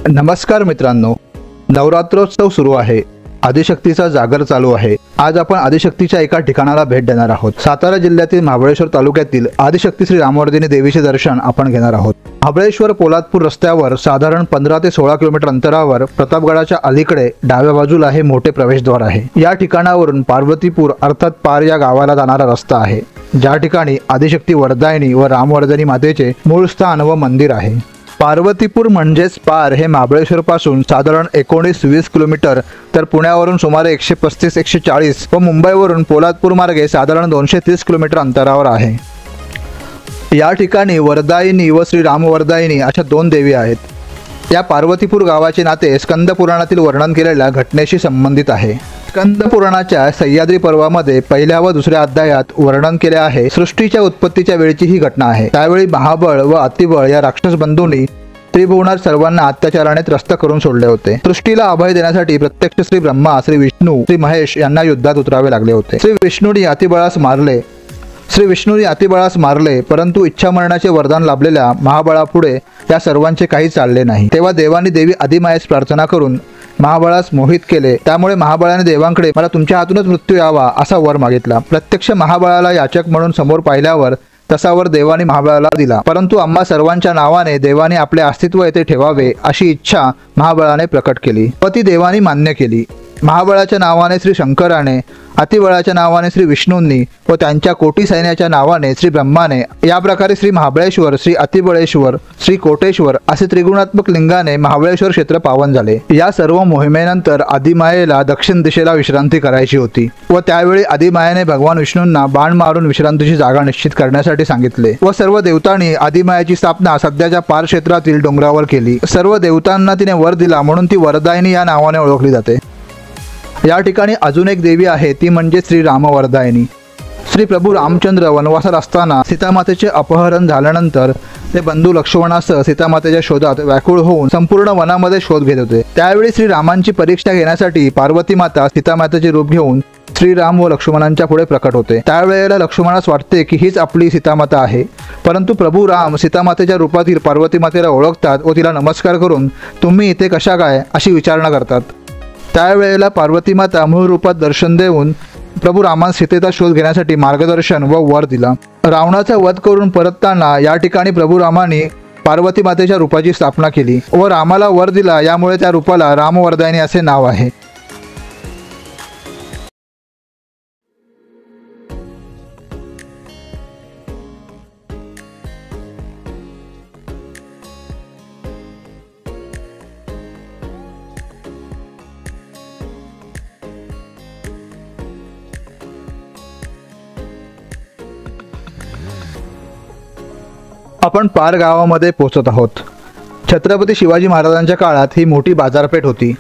नमस्कार मित्रांनो, नवरात्रोत्सव सुरू आहे. आदिशक्तीचा जागर चालू आहे. आज आपण आदिशक्तीच्या एका ठिकाणाला भेट देणार आहोत. सातारा जिल्ह्यातील महाबळेश्वर तालुक्यातील आदिशक्ती श्री रामवर्धिनी देवीचे दर्शन आपण घेणार आहोत. महाबळेश्वर पोलादपूर रस्त्यावर साधारण 15 ते 16 किलोमीटर अंतरावर प्रतापगडाच्या अलीकडे डाव्या बाजूला हे मोठे प्रवेशद्वार आहे. या ठिकाणावरून पार्वतीपूर अर्थात पार या गावाला जाणारा रस्ता आहे, ज्या ठिकाणी आदिशक्ती वरदायिनी व रामवर्धिनी मातेचे मूळ स्थान व मंदिर आहे. पार्वतीपूर म्हणजेच पार हे महाबळेश्वर पासून साधारण 19-20 किलोमीटर तर पुण्यावरून सुमारे 135-140 व मुंबईवरून पोलादपूर मार्गे साधारण 230 किलोमीटर अंतरावर आहे. या ठिकाणी वरदायिनी व श्री रामवरदायिनी अशा दोन देवी आहेत. या पार्वतीपूर गावाचे नाते स्कंद पुराणातील वर्णन केलेल्या घटनेशी संबंधित आहे. स्कंद पुराणाच्या सह्याद्री पर्वामध्ये पहिल्या व दुसऱ्या अध्यायात वर्णन केले आहे. सृष्टीच्या उत्पत्तीच्या वेळची ही घटना आहे. त्यावेळी महाबळ व अतिबळ या राक्षस बंधूंनी त्रिभुवनात सर्वांना अत्याचाराने त्रस्त करून सोडले होते. सृष्टीला अभय देण्यासाठी प्रत्यक्ष श्री ब्रह्मा, श्री विष्णू, श्री महेश यांना युद्धात उतरावे लागले होते. श्री विष्णूंनी अतिबळास मारले, परंतु इच्छा मरणाचे वरदान लाभलेल्या महाबळापुढे या सर्वांचे काही चालले नाही. तेव्हा देवांनी देवी आदिमायेस प्रार्थना करून महाबळास मोहित केले. त्यामुळे महाबळाने देवांकडे मला तुमच्या हातूनच मृत्यू यावा असा वर मागितला. प्रत्यक्ष महाबळाला याचक म्हणून समोर पाहिल्यावर तसा वर देवानी महाबळाला दिला, परंतु आम्हा सर्वांच्या नावाने देवाने आपले अस्तित्व येथे ठेवावे अशी इच्छा महाबळाने प्रकट केली व ती देवानी मान्य केली. महाबळाच्या नावाने श्री शंकराने, अतिबळाच्या नावाने श्री विष्णूंनी व त्यांच्या कोटी सैन्याच्या नावाने श्री ब्रह्माने, या प्रकारे श्री महाबळेश्वर, श्री अतिबळेश्वर, श्री कोटेश्वर असे त्रिगुणात्मक लिंगाने महाबळेश्वर क्षेत्र पावन झाले. या सर्व मोहिमेनंतर आदिमायेला दक्षिण दिशेला विश्रांती करायची होती व त्यावेळी आदिमायेने भगवान विष्णूंना बाण मारून विश्रांतीची जागा निश्चित करण्यासाठी सांगितले व सर्व देवतांनी आदिमायेची स्थापना सध्याच्या पार क्षेत्रातील डोंगरावर केली. सर्व देवतांना तिने वर दिला म्हणून ती वरदायिनी या नावाने ओळखली जाते. या ठिकाणी अजून एक देवी आहे, ती म्हणजे श्री रामवरदायिनी. श्री प्रभू रामचंद्र वनवासात असताना सीतामातेचे अपहरण झाल्यानंतर ते बंधू लक्ष्मणासह सीतामातेच्या शोधात व्याकुळ होऊन संपूर्ण वनामध्ये शोध घेत होते. त्यावेळी श्री रामांची परीक्षा घेण्यासाठी पार्वती माता सीतामातेचे रूप घेऊन श्रीराम व लक्ष्मणांच्या पुढे प्रकट होते. त्यावेळेला लक्ष्मणास वाटते की हीच आपली सीतामाता आहे, परंतु प्रभू राम सीतामातेच्या रूपातील पार्वती मातेला ओळखतात व तिला नमस्कार करून तुम्ही इथे कशा काय अशी विचारणा करतात. त्यावेळेला पार्वती माता मूळ रूपात दर्शन देऊन प्रभू रामांस सीतेचा शोध घेण्यासाठी मार्गदर्शन व वर दिला. रावणाचा वध करून परतताना या ठिकाणी प्रभू रामाने पार्वती मातेच्या रूपाची स्थापना केली व रामाला वर दिला, यामुळे त्या रूपाला रामवरदायिनी असे नाव आहे. आपण पार गावामध्ये पोहोचत आहोत. छत्रपती शिवाजी महाराजांच्या काळात ही मोठी बाजारपेठ होती.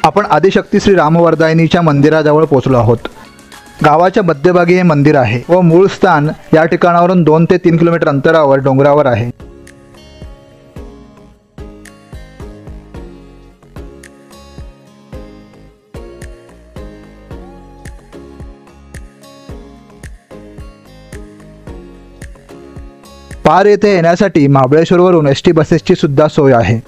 आपण आदिशक्ती श्री रामवरदायिनीच्या मंदिराजवळ पोहोचलो आहोत. गावाच्या मध्यभागी हे मंदिर आहे व मूळ स्थान या ठिकाणावरून 2 ते 3 किलोमीटर अंतरावर डोंगरावर आहे. पार येथे येण्यासाठी महाबळेश्वरवरून एसटी बसेसची सुद्धा सोय आहे.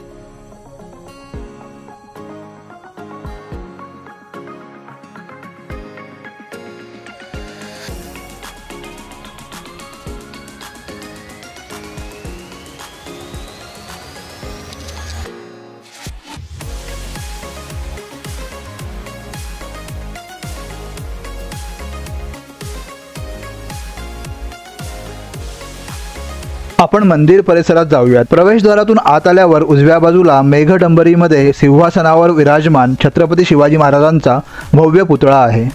आपण मंदिर परिसरात जाऊयात। प्रवेशद्वारातून आत आल्यावर उजव्या बाजूला मेघडंबरीमध्ये सिंहासनावर विराजमान छत्रपती शिवाजी महाराजांचा भव्य पुतळा आहे।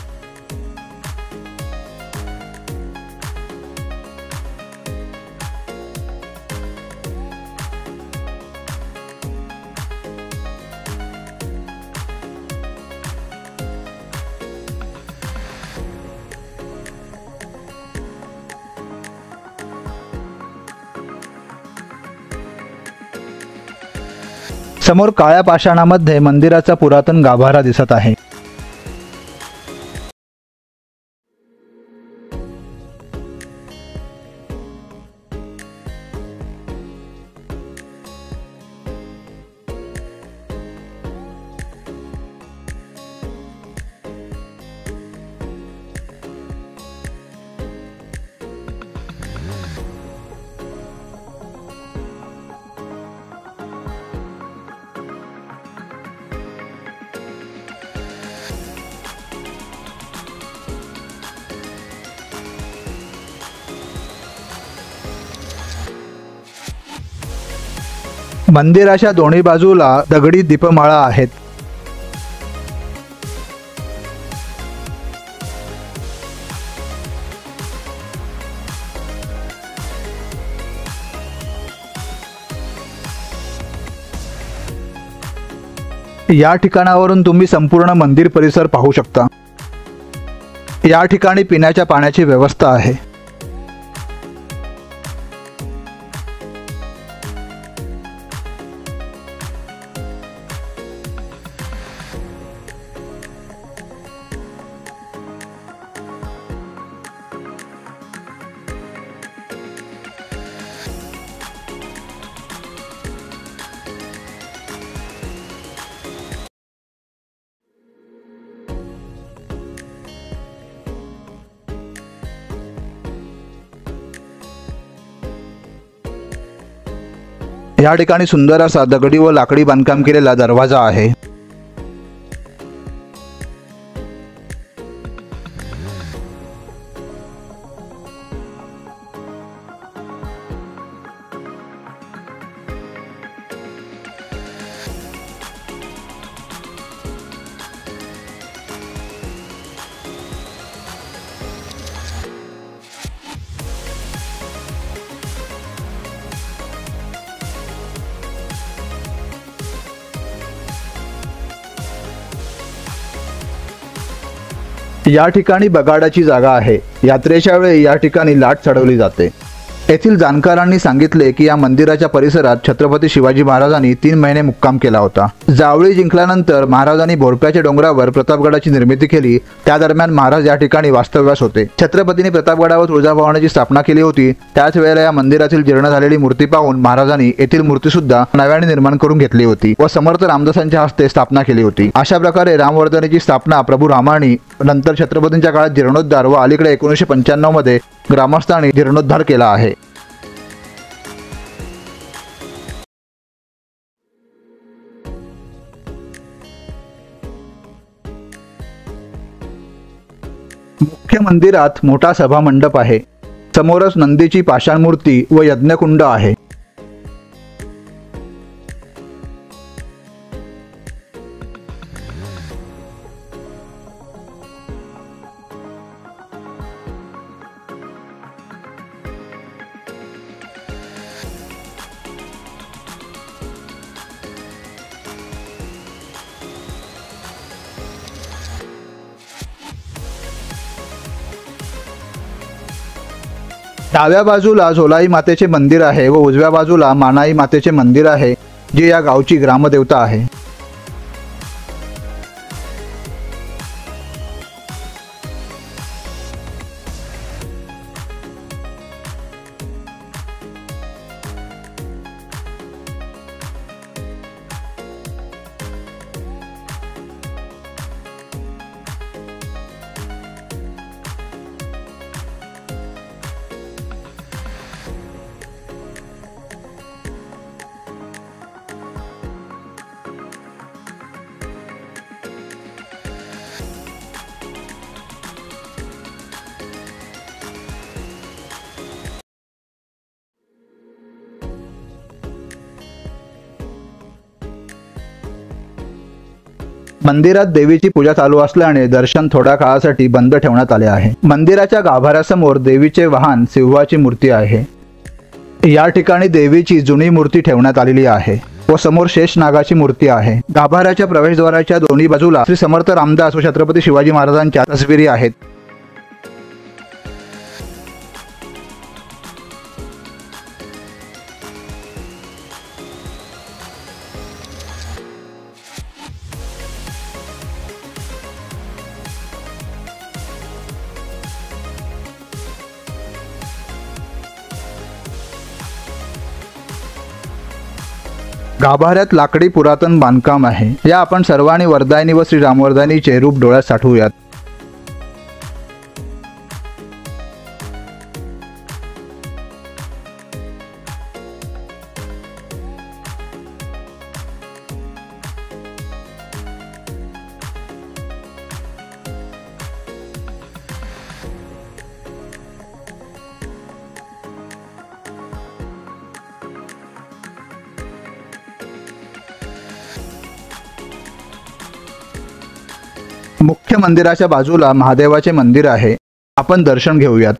समोर काळ्या पाषाणामध्ये मंदिराचा पुरातन गाभारा दिसत आहे। मंदिराच्या दोन्ही बाजूला दगडी दीपमाळा आहेत। या ठिकाणावरून तुम्ही संपूर्ण मंदिर परिसर पाहू शकता। या ठिकाणी पिण्याच्या पाण्याची व्यवस्था आहे। या ठिकाणी सुंदर असा दगडी व लाकडी बांधकाम केलेला दरवाजा आहे। या ठिकाणी बगाडाची जागा आहे। यात्रेच्या वेळी या ठिकाणी लाट चढवली जाते। येथील जाणकारांनी सांगितले की या मंदिराच्या परिसरात छत्रपती शिवाजी महाराजांनी 3 महिने मुक्काम केला होता। जावळी जिंकल्यानंतर महाराजांनी भोरप्याच्या डोंगरावर प्रतापगडाची निर्मिती केली। त्या दरम्यान महाराज या ठिकाणी वास्तव्यास होते। छत्रपतींनी प्रतापगडावर तुळजाभवानीची स्थापना केली होती। त्याच वेळेला या मंदिरातील जीर्ण झालेली मूर्ती पाहून महाराजांनी येथील मूर्ती सुद्धा नव्याने निर्माण करून घेतली होती व समर्थ रामदासांच्या हस्ते स्थापना केली होती। अशा प्रकारे रामवर्धनीची स्थापना प्रभू रामानी नंतर छत्रपतींच्या काळात जीर्णोद्धार व अलीकडे 1995 मध्ये ग्रामस्थांनी जीर्णोद्धार केला आहे। मुख्य मंदिरात मोठा सभा मंडप आहे। समोरच नंदीची पाषाण मूर्ती व यज्ञकुंड आहे। डाव्या बाजूला झोलाई मातेचे मंदिर आहे व उजव्या बाजूला मानाई मातेचे मंदिर आहे, जे या गावची ग्रामदेवता आहे। मंदिरात देवीची पूजा चालू असल्याने दर्शन थोड्या काळासाठी बंद ठेवण्यात आले आहे। मंदिराच्या गाभाऱ्यासमोर देवीचे वाहन सिंहाची मूर्ती आहे। या ठिकाणी देवीची जुनी मूर्ती ठेवण्यात आलेली आहे व समोर शेष नागाची मूर्ती आहे। गाभाऱ्याच्या प्रवेशद्वाराच्या दोन्ही बाजूला श्री समर्थ रामदास व छत्रपती शिवाजी महाराजांच्या तस्बिरी आहेत। गाभाऱ्यात लाकडी पुरातन बांधकाम आहे। या आपण सर्वांनी वरदायिनी व श्री रामवरदायिनीचे रूप डोळ्यात साठवूयात। मुख्य मंदिराच्या बाजूला महादेवाचे मंदिर आहे। आपण दर्शन घेऊयात।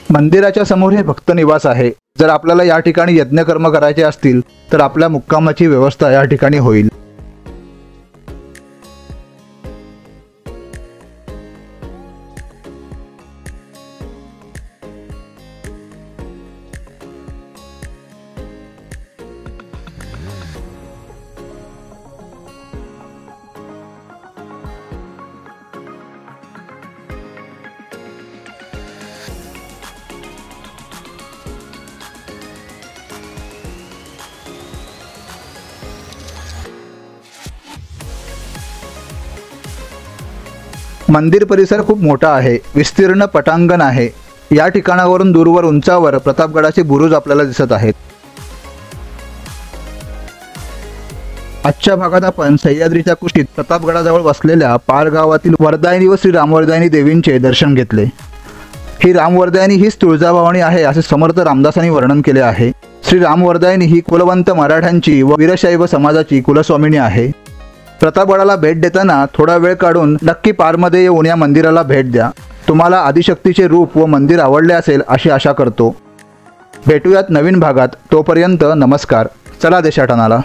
मंदिराच्या समोर हे भक्त निवास आहे। जर आपल्याला या ठिकाणी यज्ञकर्म करायचे असतील तर आपल्या मुक्कामाची व्यवस्था या ठिकाणी होईल। मंदिर परिसर खूप मोठा आहे। विस्तीर्ण पटांगण आहे। या ठिकाणावरून दूरवर उंचावर प्रतापगडाचे बुरुज आपल्याला दिसत आहेत। आजच्या भागात आपण सह्याद्रीच्या कुशीत प्रतापगडाजवळ वसलेल्या पार गावातील वरदायिनी व श्री रामवरदायिनी देवींचे दर्शन घेतले। ही रामवरदायिनी हीच तुळजाभवानी आहे असे समर्थ रामदासांनी वर्णन केले आहे। श्री रामवरदायिनी ही कुलवंत मराठ्यांची व वीरशैव समाजाची कुलस्वामिनी आहे। प्रतापगडाला भेट देताना थोडा वेळ काढून नक्की पारमध्ये येऊन या मंदिराला भेट द्या। तुम्हाला आदिशक्तीचे रूप व मंदिर आवडले असेल अशी आशा करतो। भेटूयात नवीन भागात। तोपर्यंत नमस्कार। चला देशाटनाला।